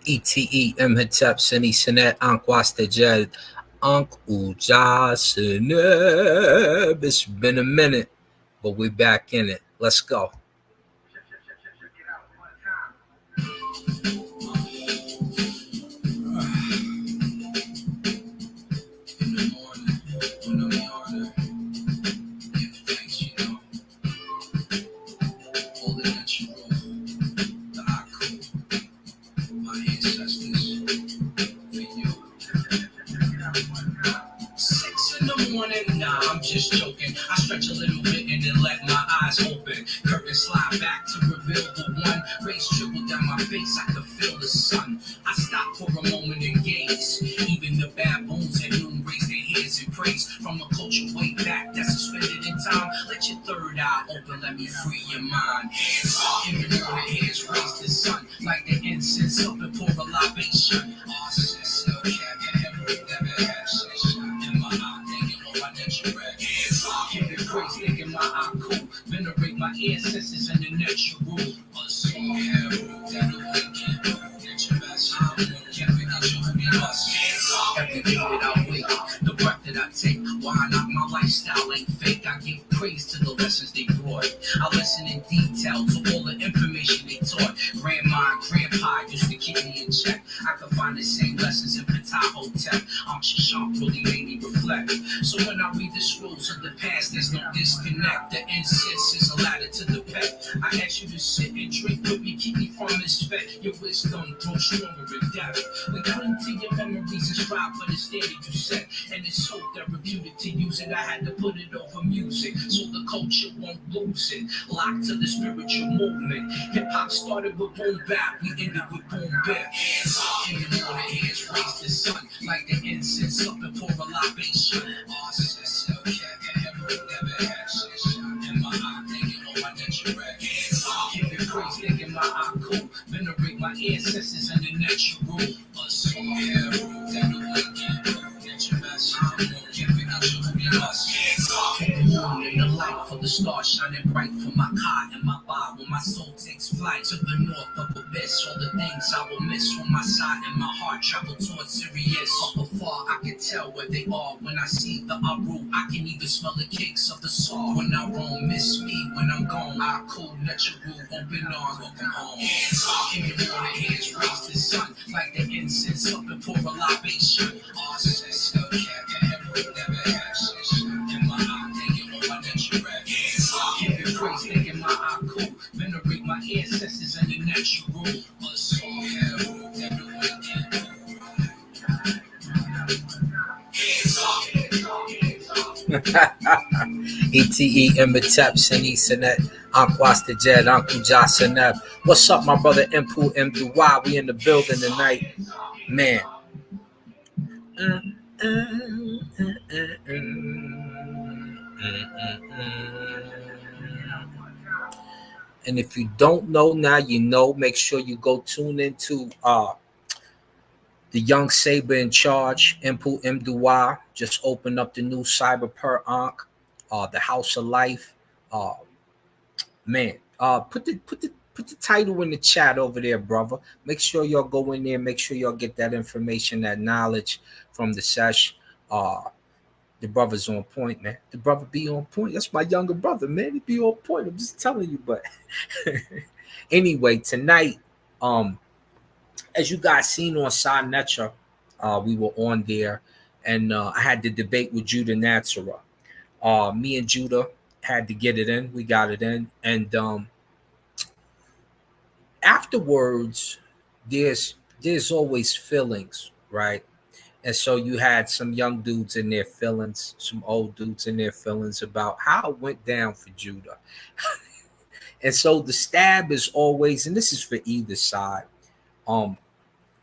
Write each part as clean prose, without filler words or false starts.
ETE Imhotep Seni Senet Ankwastajed Ankh Uja Seneb. It's been a minute, but we're back in it. Let's go. Nah, I'm just joking. I stretch a little bit and then let my eyes open. Curtain slide back to reveal the one. Rays trickle down my face, I could feel the sun. I stop for a moment and gaze. Even the baboons at noon raise their heads in praise. From a culture way back that's suspended in time. Let your third eye open, let me free your mind. Hands up in the morning, hands raise the sun. Like the incense up and pour a libation. Oh, sis, okay, never had shit in my eye. Give it praise, thinking my eye cool. Venerate my ancestors and the natural. A small hair rule that'll awaken. Get your best. Can't forget you who you must. Every day that I wake, the breath that I take. Why not? My lifestyle ain't fake. I give praise to the lessons they brought. I listen in detail to all the information they taught. Grandma and grandpa used to keep me in check. I could find the same lessons in Ptahotep. Sharp really made me reflect. So when I read the scrolls of the past, there's no disconnect. The incense is a ladder to the pet. I ask you to sit and drink with me, keep me from this fat. Your wisdom grows stronger in death. We cling to your memories and strive for the standard you set. And it's so therapeutic to use it. I had to put it over music so the culture won't lose it. Locked to the spiritual movement. Hip hop started with boom bap, we ended with boom bap. Hands up in the morning, hands raise the sun like the incense up and pour a libation. Oh, sis, okay, never had shit in my eye, thinking on my natural. Hands up, give it praise, thinking my eye cool. Venerate my ancestors and the natural. A small hair rule that'll awaken. Get your best. Can't figure out who you must. Hands up in the morning, the light for the stars shining bright for my car and my bar. When my soul takes flight to the north of abyss, all the things I will miss when my side and my heart travel towards Sirius. Up afar, I can tell where they are. When I see the Aru, I can even smell the cakes of the saw. When I roam, miss me when I'm gone. I cool, natural, open arms, welcome home. Hands up in the morning, hands raise the sun like the incense up and pour a libation. Oh, sis, okay, never had shit in my eye, thinking on my natural. Hands up, give it praise, thinking my eye cool. Venerate my ancestors and the natural. A small hair rule that the wicked. ETE Imhotep Seni Senet Ankwastajed Ankuja Seneb. What's up, my brother Impu Mduwa? We in the building tonight. Man. And if you don't know now, you know. Make sure you go tune into the Young Saber in Charge, Impu Mduwa. Just open up the new Cyber Per Ankh, the House of Life. Man, put the title in the chat over there, brother. Make sure y'all go in there. Make sure y'all get that information, that knowledge from the sesh. The brother's on point, man. The brother be on point. That's my younger brother, man. He be on point. I'm just telling you. But anyway, tonight, as you guys seen on Sa Netra, we were on there, and I had the debate with Judah Natsara. Me and Judah had to get it in. We got it in, and afterwards, there's always feelings, right? And so you had some young dudes in their feelings, some old dudes in their feelings about how it went down for Judah. And so the stab is always, and this is for either side,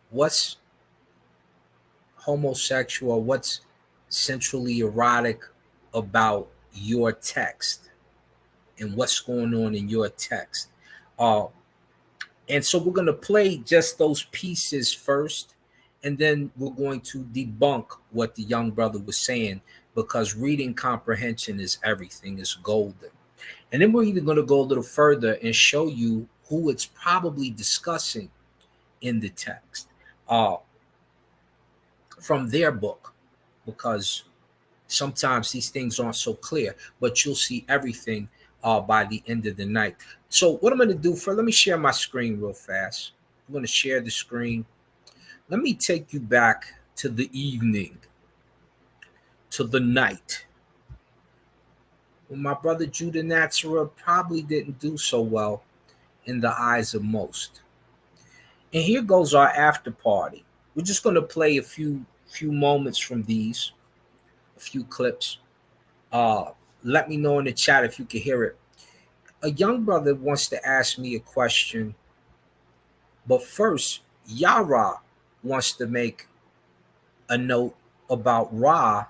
what's homosexual, what's centrally erotic about your text and what's going on in your text. And so we're going to play just those pieces first, and then we're going to debunk what the young brother was saying, because reading comprehension is everything, is golden. And then we're even going to go a little further and show you who it's probably discussing in the text. uh, from their book, because sometimes these things aren't so clear, but you'll see everything by the end of the night. So what I'm going to do for, let me share my screen real fast. I'm going to share the screen. Let me take you back to the evening, to the night, when my brother Judah Natsara probably didn't do so well in the eyes of most. And here goes our after party. We're just going to play a few moments from these, a few clips. Uh, Let me know in the chat if you can hear it. A young brother wants to ask me a question, but first, Yara wants to make a note about Ra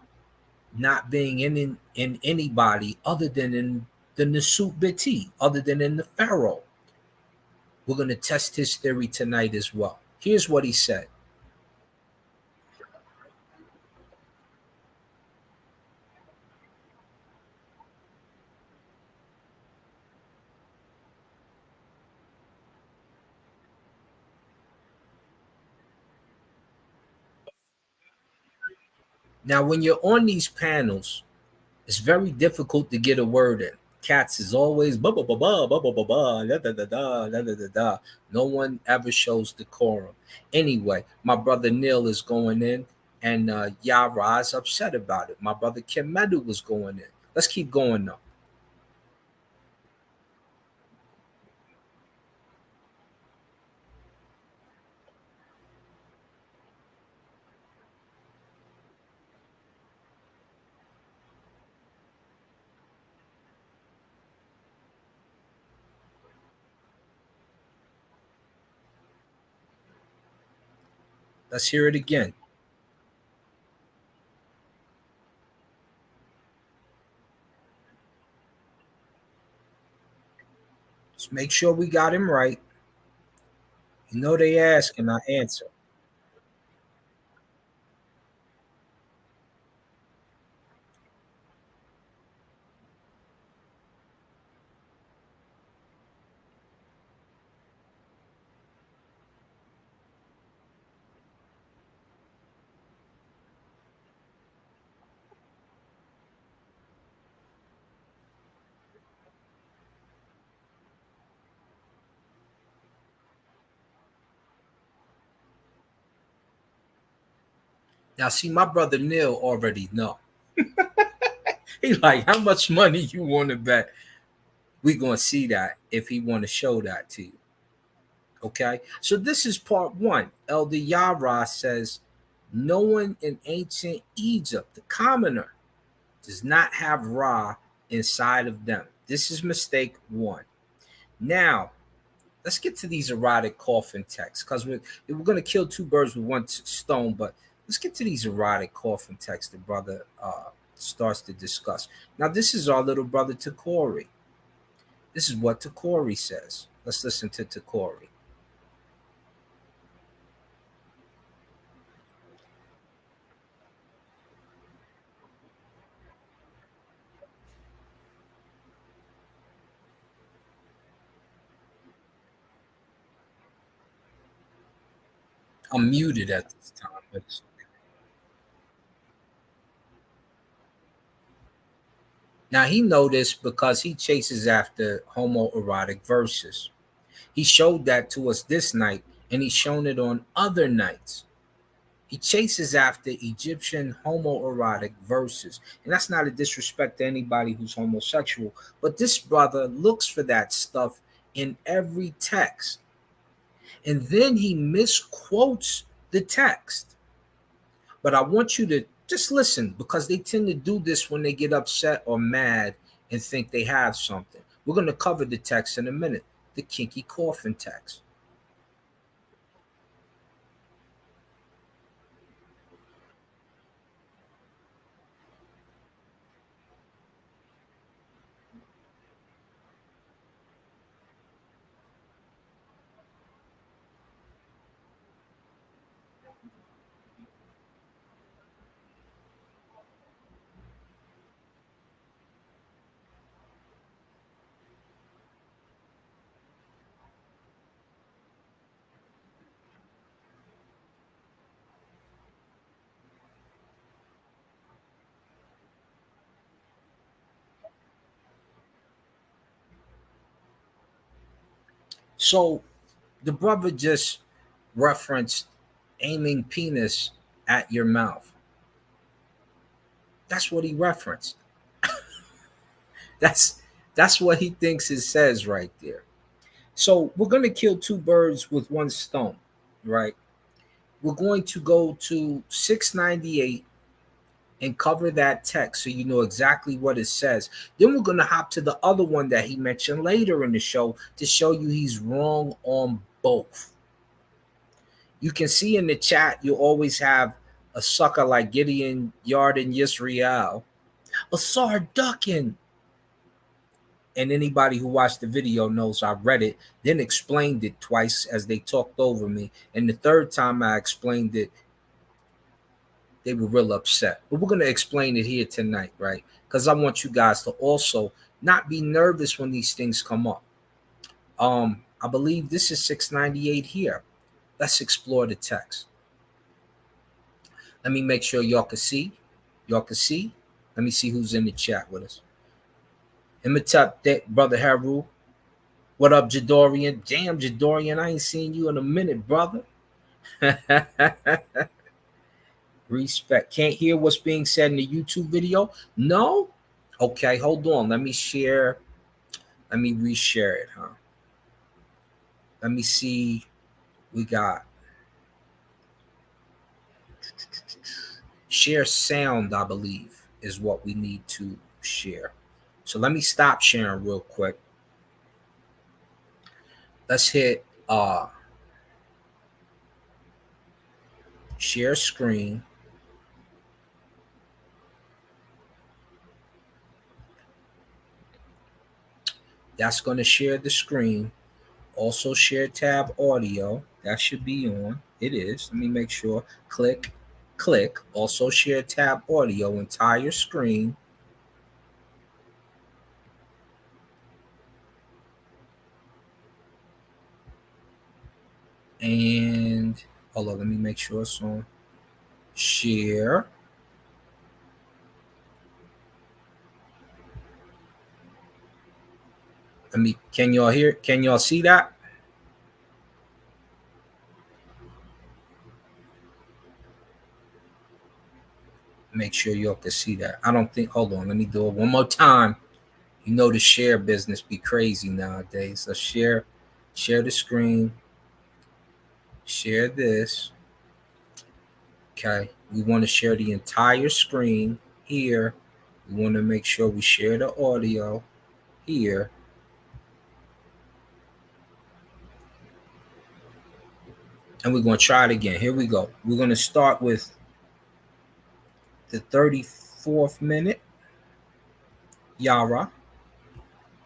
not being in anybody other than in the Nasut Biti, other than in the Pharaoh. We're going to test his theory tonight as well. Here's what he said. Now, when you're on these panels, it's very difficult to get a word in. Cats is always ba ba ba ba ba ba ba ba da da da da da da da da. No one ever shows decorum. Anyway, my brother Neil is going in, and Yara is upset about it. My brother Kim Medu was going in. Let's keep going though. Let's hear it again. Let's make sure we got him right. You know they ask and I answer. Now, see, my brother Neil already know. He like, how much money you want to bet? We gonna see that if he want to show that to you. Okay, so this is part one. Elder Yara says, no one in ancient Egypt, the commoner, does not have Ra inside of them. This is mistake one. Now, let's get to these erotic coffin texts because we're going to kill two birds with one stone, but let's get to these erotic coffin texts the brother starts to discuss. Now, this is our little brother Takori. This is what Takori says. Let's listen to Takori. I'm muted at this time. But now he noticed because he chases after homoerotic verses. He showed that to us this night, and he's shown it on other nights. He chases after Egyptian homoerotic verses. And that's not a disrespect to anybody who's homosexual, but this brother looks for that stuff in every text. And then he misquotes the text. But I want you to just listen because they tend to do this when they get upset or mad and think they have something. We're going to cover the text in a minute, the Kinky Coffin text. So the brother just referenced aiming penis at your mouth. That's what he referenced. That's that's what he thinks it says right there. So we're gonna kill two birds with one stone, right? We're going to go to 698 and cover that text so you know exactly what it says. Then we're going to hop to the other one that he mentioned later in the show to show you he's wrong on both. You can see in the chat you always have a sucker like Gideon Yarden Yisrael, a Sarduckin. And anybody who watched the video knows I read it, then explained it twice as they talked over me. And the third time I explained it, they were real upset. But we're going to explain it here tonight, right? Because I want you guys to also not be nervous when these things come up. I believe this is 698 here. Let's explore the text. Let me make sure y'all can see. Y'all can see. Let me see who's in the chat with us. Imitap, brother Haru. What up, Jadorian? Damn, Jadorian, I ain't seen you in a minute, brother. Respect. Can't hear what's being said in the YouTube video? No? Okay, hold on. Let me share. Let me reshare it, huh? Let me see. We got share sound, I believe, is what we need to share. So let me stop sharing real quick. Let's hit share screen. That's going to share the screen. Also share tab audio. That should be on. It is. Let me make sure. Click, click. Also share tab audio, entire screen. And hold on, let me make sure it's on. Share. Can y'all hear? Can y'all see that? Make sure y'all can see that. I don't think, hold on, let me do it one more time. You know the share business be crazy nowadays. So share the screen. Share this. Okay. We want to share the entire screen here. We want to make sure we share the audio here. And we're going to try it again. Here we go. We're going to start with the 34th minute. Yara.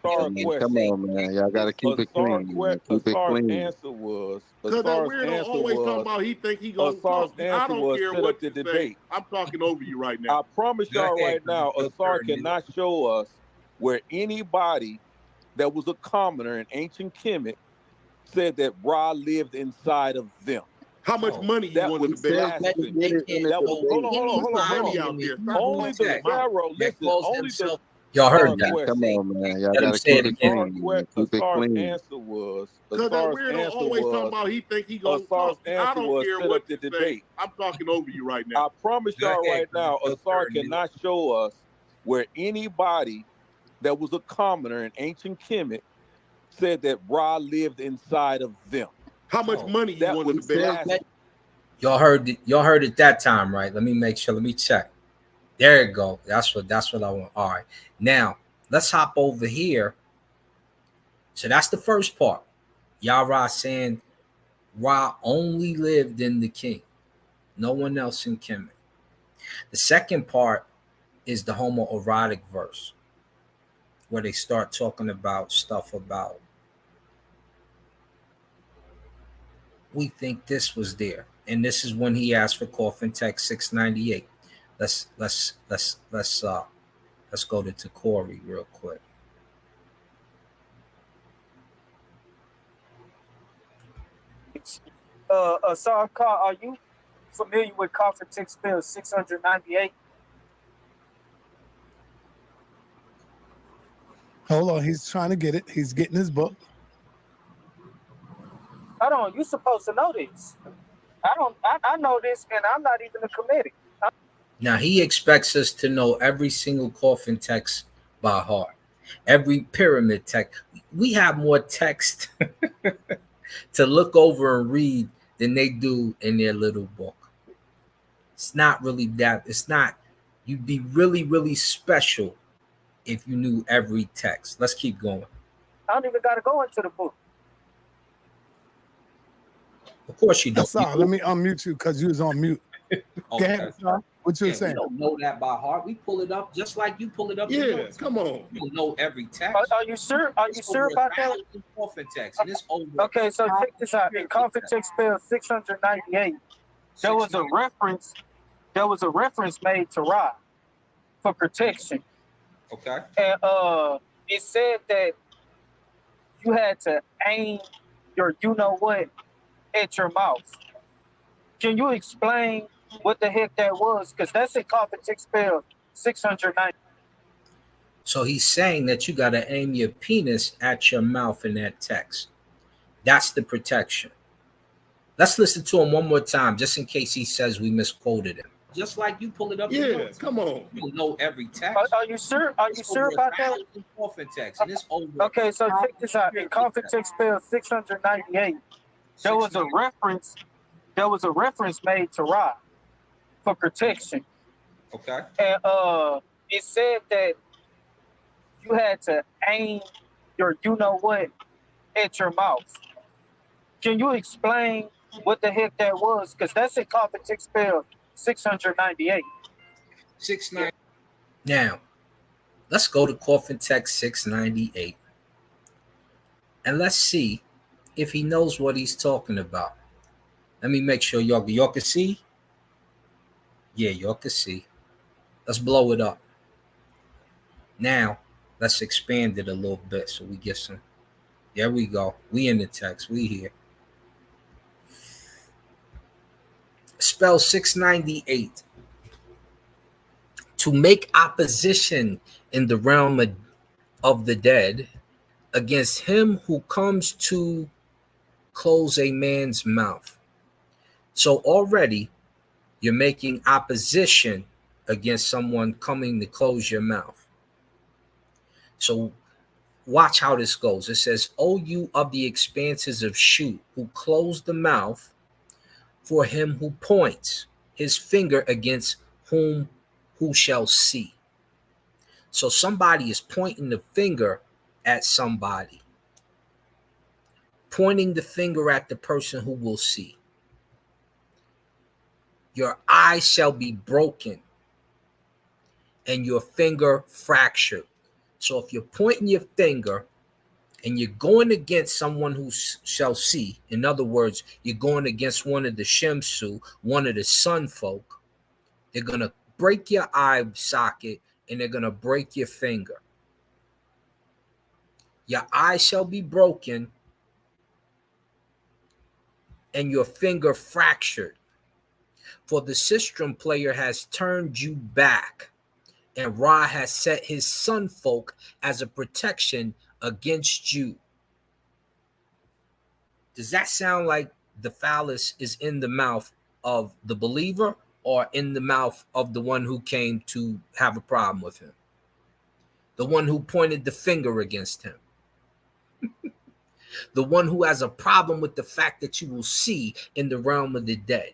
Come on, man. Y'all got to keep it clean. Keep it clean. Answer was because that weirdo always talking about he think he gonna talk. I don't care what you say. I'm talking over you right now. I promise y'all right now, Asar cannot show us where anybody that was a commoner in ancient Kemet said that Ra lived inside of them. How much money you want to bet? Hold on. Out there. Only the Pharaoh. Listen, only the. Y'all heard that. Come on, man. Y'all got to keep it clean. Keep it clean. Answer was, because that weirdo always talking about he think he gonna talk. I don't care what you say. I'm talking over you right now. I promise y'all right now, Asar cannot show us where anybody that was a commoner in ancient Kemet said that Ra lived inside of them. How much money you want to bet? Y'all heard it. Y'all heard it that time, right? Let me make sure. Let me check. There you go. That's what I want. All right. Now let's hop over here. So that's the first part. Yara saying Ra only lived in the king, no one else in Kemet. The second part is the homoerotic verse, where they start talking about stuff about we think this was there, and this is when he asked for Coffin text 698. Let's go to Corey real quick. Asar Khan, are you familiar with Coffin text bill 698? Hold on, he's trying to get it. He's getting his book. Hold on, you supposed to know this. I don't. I know this, and I'm not even a committee. Now he expects us to know every single coffin text by heart, every pyramid text. We have more text to look over and read than they do in their little book. It's not really that. It's not. You'd be really, really special if you knew every text. Let's keep going. I don't even got to go into the book. Of course you don't. Sorry, let me unmute you because you was on mute. Okay. Go ahead, Sorry. What you were saying? We don't know that by heart. We pull it up just like you pull it up. Yeah, come on. You don't know every text. Are you sure? Are you sure about that? Coffin text, and it's over. Okay, so check this out. In Coffin text spell 698, there was a reference. There was a reference made to Ra for protection. Okay. And it said that you had to aim your you know what at your mouth. Can you explain what the heck that was? Because that's in Coffin text spell 690. So he's saying that you got to aim your penis at your mouth in that text. That's the protection. Let's listen to him one more time, just in case he says we misquoted him. Just like you pull it up. Yeah, come on. You don't know every text. Are you sure? Are you sure about that? Coffin text, and it's over. Okay, so check this out. In Coffin text spell 698, there was a reference. There was a reference made to Ra for protection. Okay. And it said that you had to aim your you know what at your mouth. Can you explain what the heck that was? Because that's in Coffin text spell 698. 690. Now, let's go to Coffin text 698. And let's see if he knows what he's talking about. Let me make sure y'all can see. Yeah, y'all can see. Let's blow it up. Now, let's expand it a little bit so we get some. There we go. We in the text. We here. Spell 698. To make opposition in the realm of the dead against him who comes to close a man's mouth. So already you're making opposition against someone coming to close your mouth. So watch how this goes. It says, O you of the expanses of Shu, who close the mouth for him who points his finger against whom who shall see. So somebody is pointing the finger at somebody, pointing the finger at the person who will see. Your eye shall be broken and your finger fractured. So if you're pointing your finger and you're going against someone who shall see, in other words, you're going against one of the Shemsu, one of the sun folk, they're going to break your eye socket and they're going to break your finger. Your eye shall be broken and your finger fractured. For the sistrum player has turned you back, and Ra has set his sun folk as a protection against you. Does that sound like the phallus is in the mouth of the believer or in the mouth of the one who came to have a problem with him? The one who pointed the finger against him? The one who has a problem with the fact that you will see in the realm of the dead?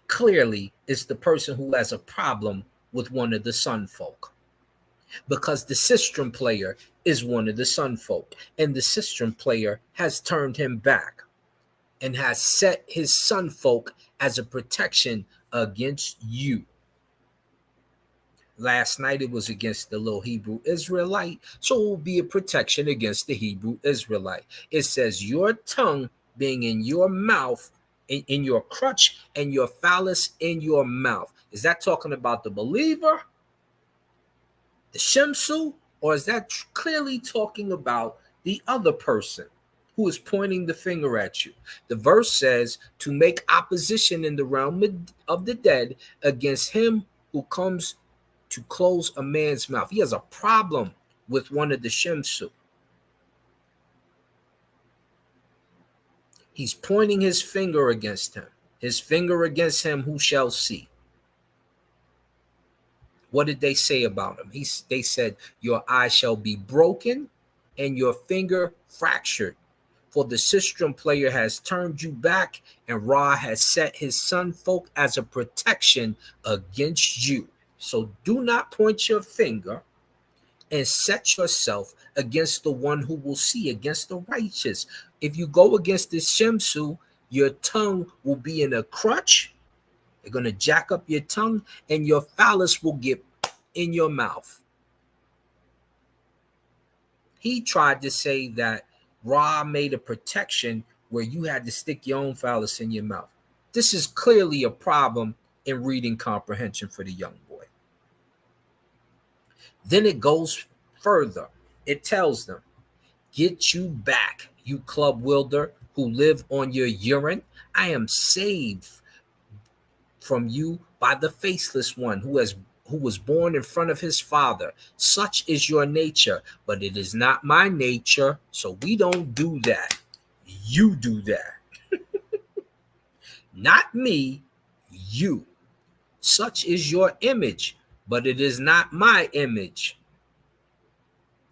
Clearly, it's the person who has a problem with one of the sun folk, because the sistrum player is one of the sun folk, and the sistrum player has turned him back and has set his sun folk as a protection against you. Last night it was against the little Hebrew Israelite, so it will be a protection against the Hebrew Israelite. It says your tongue being in your mouth, in your crutch, and your phallus in your mouth. Is that talking about the believer, the Shemsu, or is that clearly talking about the other person who is pointing the finger at you? The verse says to make opposition in the realm of the dead against him who comes to close a man's mouth. He has a problem with one of the Shemsu. He's pointing his finger against him. His finger against him, who shall see? What did they say about him? They said, your eye shall be broken and your finger fractured. For the sistrum player has turned you back, and Ra has set his son folk as a protection against you. So do not point your finger and set yourself against the one who will see, against the righteous. If you go against the Shemsu, your tongue will be in a crutch. They're going to jack up your tongue, and your phallus will get in your mouth. He tried to say that Ra made a protection where you had to stick your own phallus in your mouth. This is clearly a problem in reading comprehension for the young boy. Then it goes further. It tells them, get you back, you club wielder who live on your urine. I am saved from you by the faceless one who was born in front of his father. Such is your nature, but it is not my nature, so we don't do that. You do that. Not me, you. Such is your image, but it is not my image.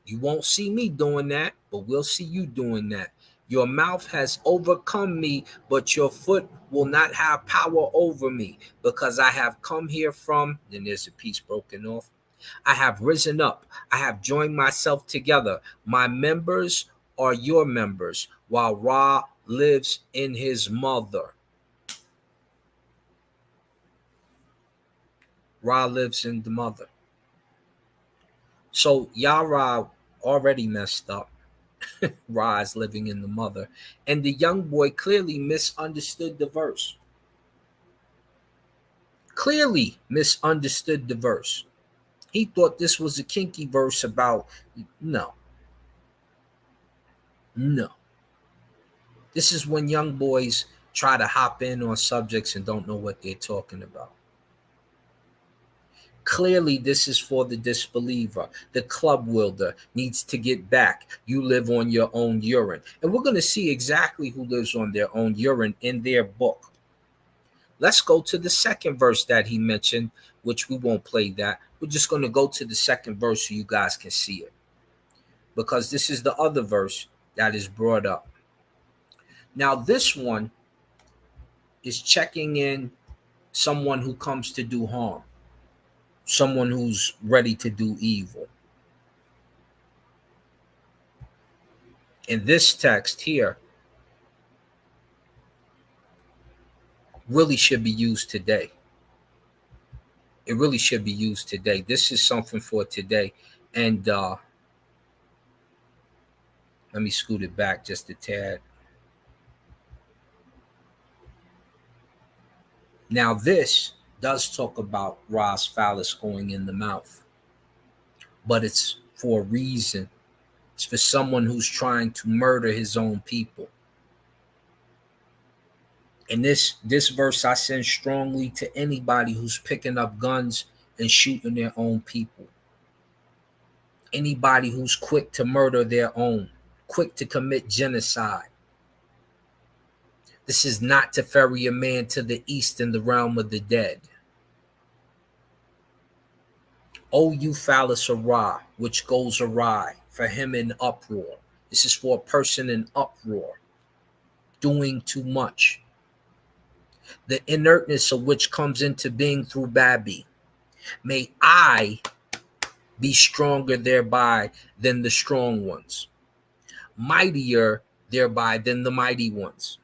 You won't see me doing that, but we'll see you doing that. Your mouth has overcome me, but your foot will not have power over me, because I have come here from, then there's a piece broken off. I have risen up. I have joined myself together. My members are your members, while Ra lives in his mother. Ra lives in the mother. So Yara already messed up. Ra is living in the mother. And the young boy clearly misunderstood the verse. Clearly misunderstood the verse. He thought this was a Kinky verse about, no. This is when young boys try to hop in on subjects and don't know what they're talking about. Clearly, this is for the disbeliever. The club wielder needs to get back. You live on your own urine. And we're going to see exactly who lives on their own urine in their book. Let's go to the second verse that he mentioned, which we won't play that. We're just going to go to the second verse so you guys can see it, because this is the other verse that is brought up. Now, this one is checking in someone who comes to do harm, someone who's ready to do evil. In this text here, really should be used today. It really should be used today. This is something for today. And let me scoot it back just a tad. Now, this does talk about Ra's phallus going in the mouth, but it's for a reason. It's for someone who's trying to murder his own people. And this verse I send strongly to anybody who's picking up guns and shooting their own people. Anybody who's quick to murder their own, quick to commit genocide. This is not to ferry a man to the east in the realm of the dead. O you phallus awry, which goes awry, for him in uproar. This is for a person in uproar, doing too much. The inertness of which comes into being through Babi. May I be stronger thereby than the strong ones, mightier thereby than the mighty ones.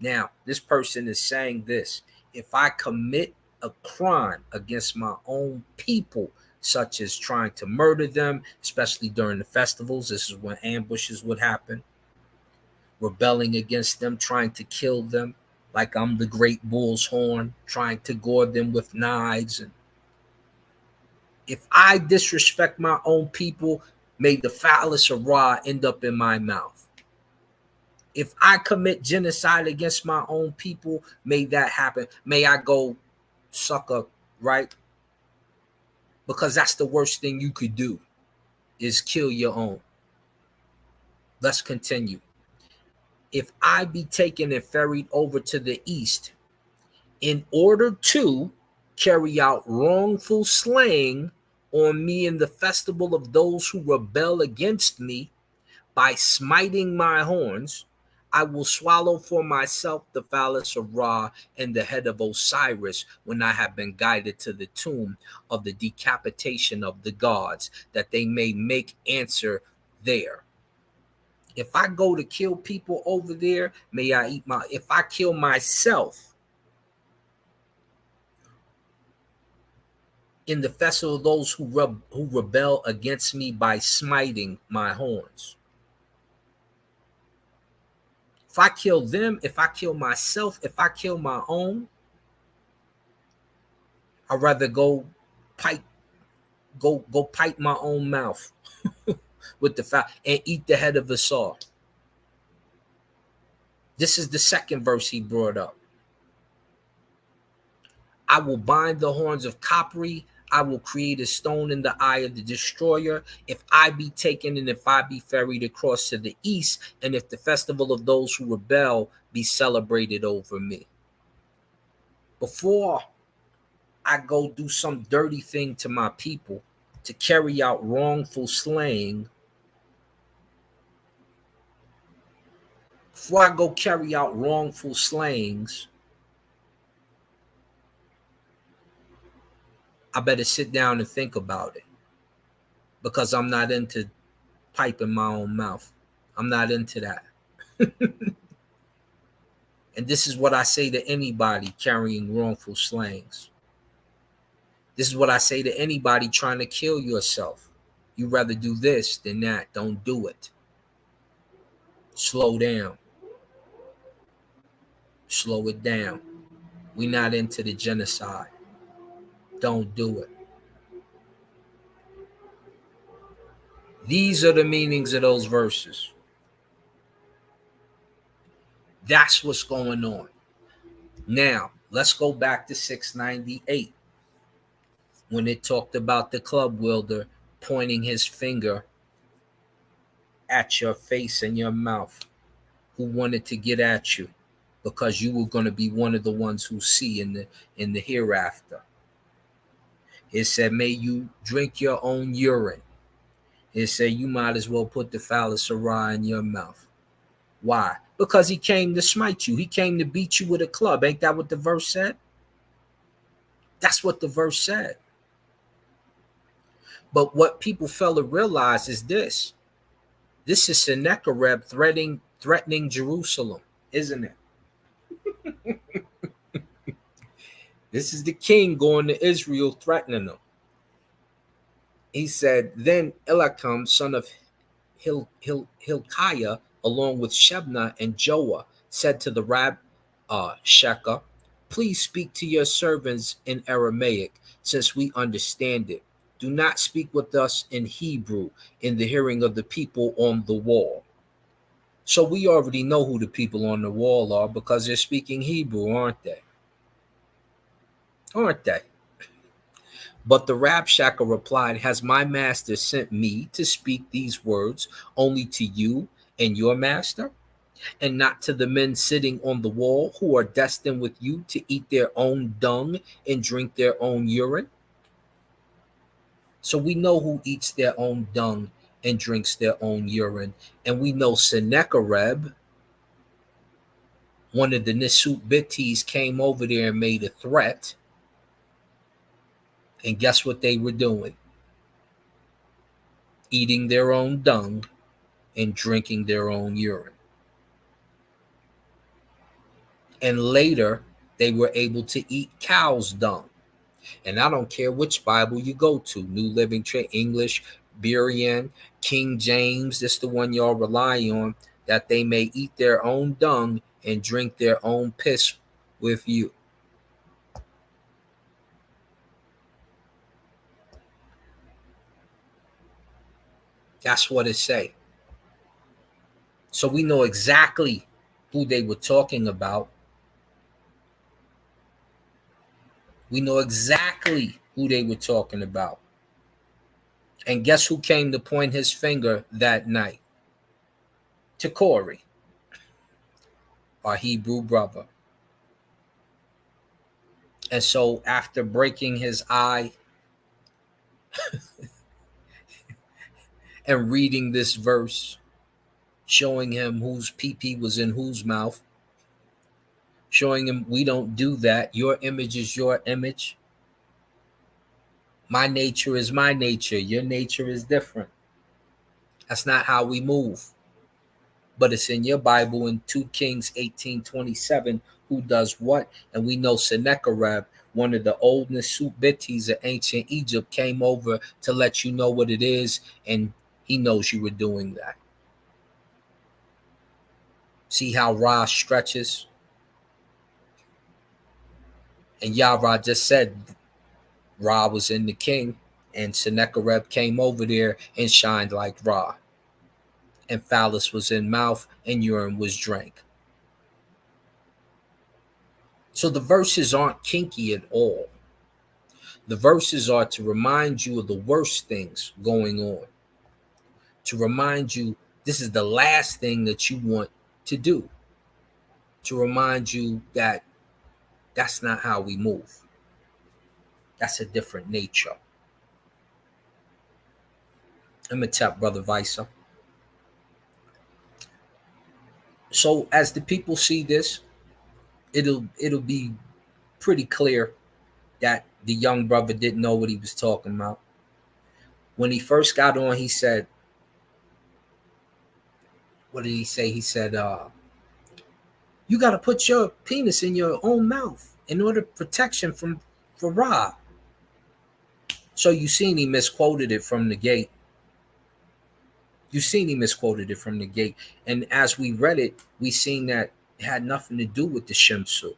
Now, this person is saying this: if I commit a crime against my own people, such as trying to murder them, especially during the festivals, this is when ambushes would happen, rebelling against them, trying to kill them, like I'm the great bull's horn, trying to gore them with knives. And if I disrespect my own people, may the phallus of Ra end up in my mouth. If I commit genocide against my own people, may that happen. May I go suck up, right? Because that's the worst thing you could do, is kill your own. Let's continue. if I be taken and ferried over to the east in order to carry out wrongful slaying on me in the festival of those who rebel against me by smiting my horns, I will swallow for myself the phallus of Ra and the head of Osiris when I have been guided to the tomb of the decapitation of the gods, that they may make answer there. If I go to kill people over there, may I eat my, if I kill myself in the festival of those who rebel against me by smiting my horns. If I kill them, if I kill myself, if I kill my own, I'd rather go pipe my own mouth with the fire and eat the head of us all. This is the second verse he brought up. I will bind the horns of Capri. I will create a stone in the eye of the destroyer. If I be taken and if I be ferried across to the east, and if the festival of those who rebel be celebrated over me. Before I go do some dirty thing to my people to carry out wrongful slaying, before I go carry out wrongful slayings, I better sit down and think about it, because I'm not into piping my own mouth. I'm not into that. And this is what I say to anybody carrying wrongful slayings. This is what I say to anybody trying to kill yourself. You'd rather do this than that. Don't do it. Slow down. Slow it down. We're not into the genocide. Don't do it. These are the meanings of those verses. That's what's going on. Now, let's go back to 698 when it talked about the club wielder pointing his finger at your face and your mouth, who wanted to get at you because you were going to be one of the ones who see in the hereafter. It said, may you drink your own urine. It said, you might as well put the phallus of Ra in your mouth. Why? Because he came to smite you. He came to beat you with a club. Ain't that what the verse said? That's what the verse said. But what people fail to realize is this. This is Sennacherib threatening Jerusalem, isn't it? This is the king going to Israel threatening them. He said, then Eliakim, son of Hilkiah, along with Shebna and Joah, said to the Sheka, please speak to your servants in Aramaic, since we understand it. Do not speak with us in Hebrew, in the hearing of the people on the wall. So we already know who the people on the wall are, because they're speaking Hebrew, aren't they? Aren't they? But the Rabshakeh replied, has my master sent me to speak these words only to you and your master, and not to the men sitting on the wall who are destined with you to eat their own dung and drink their own urine? So we know who eats their own dung and drinks their own urine. And we know Sennacherib, one of the Nisut Bitties, came over there and made a threat. And guess what they were doing? Eating their own dung and drinking their own urine. And later, they were able to eat cow's dung. And I don't care which Bible you go to, New Living English, Berean, King James, this is the one y'all rely on, that they may eat their own dung and drink their own piss with you. That's what it say. So we know exactly who they were talking about. We know exactly who they were talking about. And guess who came to point his finger that night? To Corey. our Hebrew brother. And so after breaking his eye and reading this verse, showing him whose pee was in whose mouth, showing him we don't do that. Your image is your image. My nature is my nature. Your nature is different. That's not how we move. But it's in your Bible in 2 Kings 18:27, who does what? And we know Sennacherib, one of the oldest Subites of ancient Egypt, came over to let you know what it is, and he knows you were doing that. See how Ra stretches? And Yahweh just said Ra was in the king, and Sennacherib came over there and shined like Ra. And phallus was in mouth, and urine was drank. So the verses aren't kinky at all. The verses are to remind you of the worst things going on, to remind you this is the last thing that you want to do, to remind you that that's not how we move. That's a different nature. I'm going to tell Brother Visa. So as the people see this, it'll be pretty clear that the young brother didn't know what he was talking about. When he first got on, he said, what did he say? He said, you got to put your penis in your own mouth in order protection for Ra. So you seen he misquoted it from the gate. You seen he misquoted it from the gate. And as we read it, we seen that it had nothing to do with the Shemsu.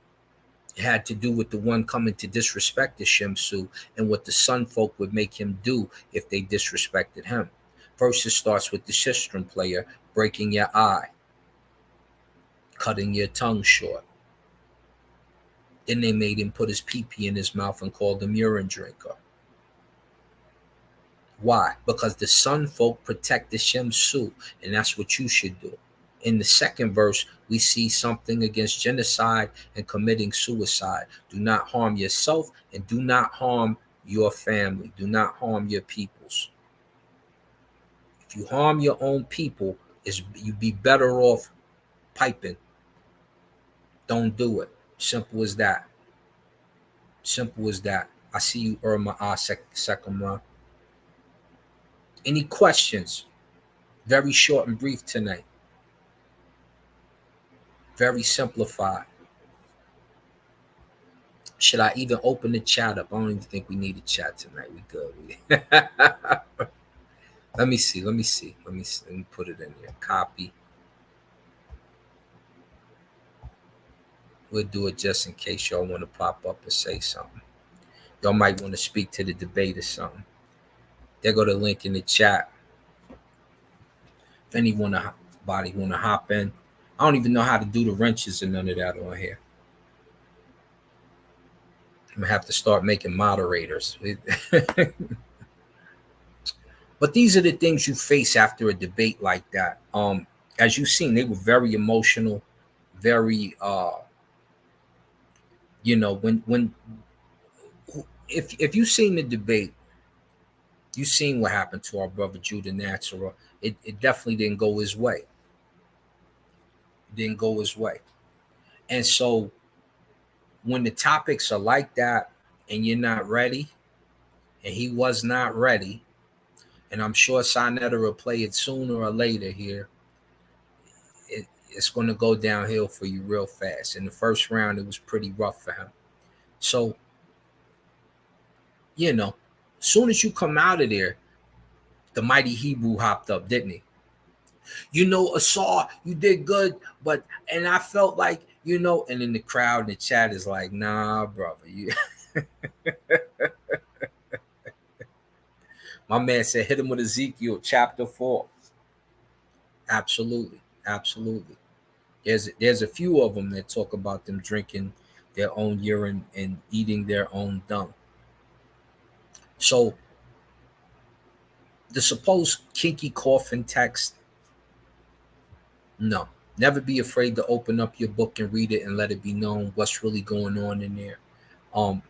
It had to do with the one coming to disrespect the Shemsu and what the sun folk would make him do if they disrespected him. First, it starts with the sistrum player breaking your eye, cutting your tongue short. Then they made him put his pee-pee in his mouth and called him urine drinker. Why? Because the sun folk protect the Shemsu, and that's what you should do. In the second verse, we see something against genocide and committing suicide. Do not harm yourself and do not harm your family. Do not harm your peoples. If you harm your own people, you'd be better off piping. Don't do it. Simple as that. Simple as that. I see you, Irma second round. Any questions? Very short and brief tonight. Very simplified. Should I even open the chat up? I don't even think we need a chat tonight. We good. Let me see. Let me put it in here. Copy. We'll do it just in case y'all want to pop up and say something. Y'all might want to speak to the debate or something. There go the link in the chat. If anyone want to hop in. I don't even know how to do the wrenches and none of that on here. I'm gonna have to start making moderators. But these are the things you face after a debate like that. As you've seen, they were very emotional, very when if you've seen the debate, you've seen what happened to our brother Judah Natural. It definitely didn't go his way. It didn't go his way. And so when the topics are like that and you're not ready, and he was not ready, and I'm sure Sinetta will play it sooner or later here, it's going to go downhill for you real fast. In the first round, it was pretty rough for him. So, as soon as you come out of there, the mighty Hebrew hopped up, didn't he? Asar, you did good, and I felt like, and then the crowd in the chat is like, nah, brother, you. My man said, hit him with Ezekiel chapter 4. Absolutely. There's a few of them that talk about them drinking their own urine and eating their own dung. So the supposed Kinky Coffin text, no, Never be afraid to open up your book and read it and let it be known what's really going on in there. Um,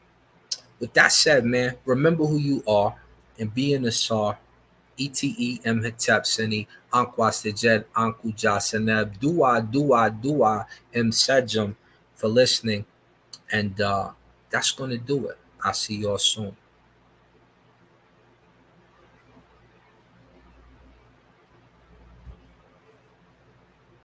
with that said, man, remember who you are and be an Asar. ETE Mhetep Seni Ankwa Sejed Anku Jaseneb Dua Sejum for listening. And that's gonna do it. I'll see y'all soon.